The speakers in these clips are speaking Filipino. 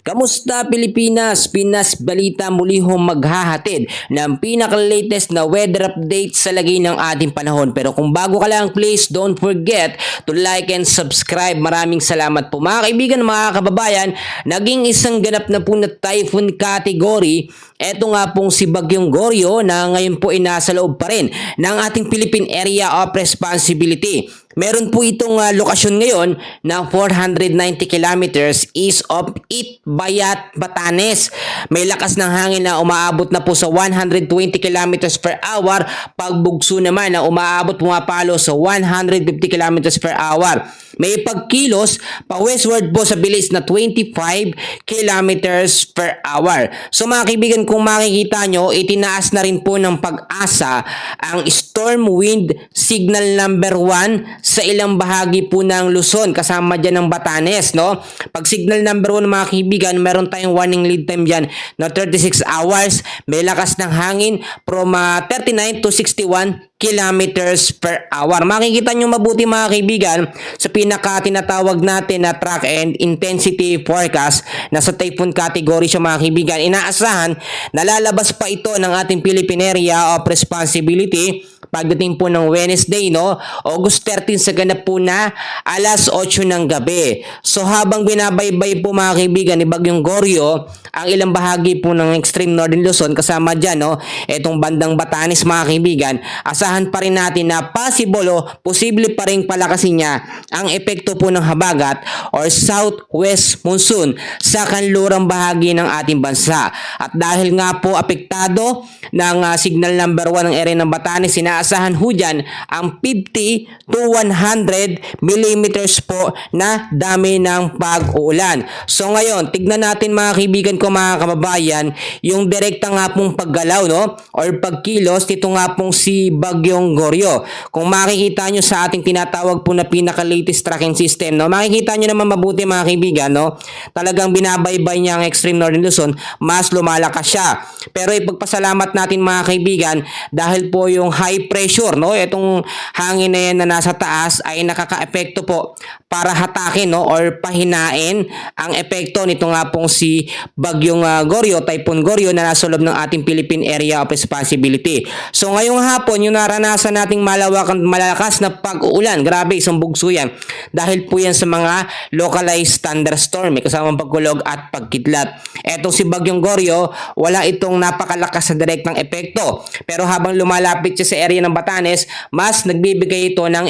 Kamusta Pilipinas? Pinas Balita muli hong maghahatid ng pinaka-latest na weather update sa lagay ng ating panahon. Pero kung bago ka lang, please don't forget to like and subscribe. Maraming salamat po mga kaibigan, mga kababayan. Naging isang ganap na po na typhoon category. Ito nga pong si Bagyong Goryo na ngayon po ay nasa loob pa rin ng ating Philippine Area of Responsibility. Meron po itong lokasyon ngayon na 490 kilometers east of Itbayat, Batanes. May lakas ng hangin na umaabot na po sa 120 kilometers per hour. Pagbugso naman na umaabot pumapalo sa 150 kilometers per hour. May pagkilos pa westward po sa bilis na 25 kilometers per hour. So mga kaibigan, kung makikita nyo, itinaas na rin po ng Pag-asa ang storm wind signal number 1 sa ilang bahagi po ng Luzon, kasama dyan ng Batanes, no? Pag signal number 1 mga kaibigan, meron tayong warning lead time dyan na 36 hours. May lakas ng hangin from 39 to 61 kilometers per hour. Makikita nyo mabuti mga kaibigan sa pinaka tinatawag natin na track and intensity forecast na sa typhoon category siya mga kaibigan. Inaasahan na lalabas pa ito ng ating Philippine Area of Responsibility pagdating po ng Wednesday, no? August 13 sa ganap po na alas 8 ng gabi. So habang binabaybay po mga kaibigan ni Bagyong Goryo ang ilang bahagi po ng extreme northern Luzon, kasama dyan, no? Itong bandang Batanes mga kaibigan, asahan pa rin natin na possible o posible pa rin palakasin niya ang epekto po ng habagat or southwest monsoon sa kanlurang bahagi ng ating bansa. At dahil nga po apektado ng signal number 1 ng area ng Batanes, inaasahan ho dyan ang 50 to 100 millimeters po na dami ng pag-uulan. So ngayon, tignan natin mga kaibigan ko, mga kababayan, yung direkta nga pong paggalaw, no? Or pagkilos nito nga pong si Bagyong Goryo. Kung makikita nyo sa ating tinatawag po na pinaka-latest tracking system, no? Makikita nyo naman mabuti mga kaibigan, no? Talagang binabaybay niya ang extreme northern Luzon, mas lumalakas siya. Pero ipagpasalamat natin mga kaibigan dahil po yung high pressure, no? Itong hangin na yan na nasa taas ay nakaka-epekto po para hatakin, no? Or pahinain ang epekto nito nga pong si Bagyong Goryo, Typhoon Goryo na nasa loob ng ating Philippine Area of Responsibility. So ngayong hapon, yung naranasan nating malakas na pag-uulan, grabe, isang bugso yan. Dahil po yan sa mga localized thunderstorm, may kasamang pagkulog at pagkidlat. Etong si Bagyong Goryo, wala itong napakalakas na direktang epekto. Pero habang lumalapit siya sa area ng Batanes, mas nagbibigay ito ng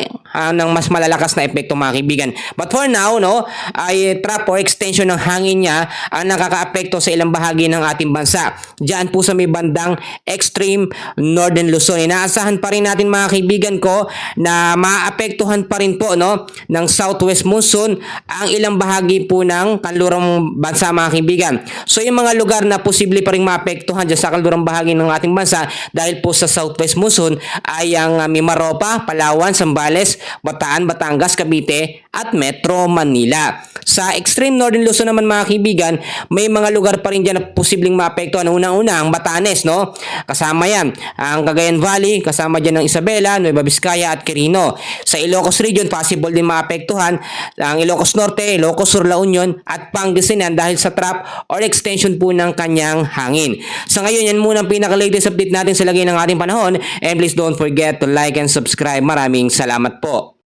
mas malalakas na epekto mga kaibigan. But for now, no, ay trap or extension ng hangin niya ang nakaka-apekto sa ilang bahagi ng ating bansa. Diyan po sa may bandang extreme northern Luzon. Inaasahan pa rin natin mga kaibigan ko na maapektuhan pa rin po, no, ng southwest monsoon ang ilang bahagi po ng kanlurang bansa mga kaibigan. So yung mga lugar na posible pa rin maapektuhan dyan sa kanlurang bahagi ng ating bansa dahil po sa southwest monsoon ay ang Mimaropa, Palawan, Zambales, Bataan, Batangas, Cavite at Metro Manila. Sa extreme northern Luzon naman mga kaibigan, may mga lugar pa rin dyan na posibleng maapektuhan. Unang-una ang Batanes, no? Kasama yan ang Cagayan Valley, kasama dyan ang Isabela, Nueva Vizcaya at Quirino. Sa Ilocos region, possible din maapektuhan ang Ilocos Norte, Ilocos Sur, La Union at Pangasinan dahil sa trap or extension po ng kanyang hangin. Sa ngayon, yan muna ang pinaka-latest update natin sa lagay ng ating panahon, and please don't forget to like and subscribe. Maraming salamat po.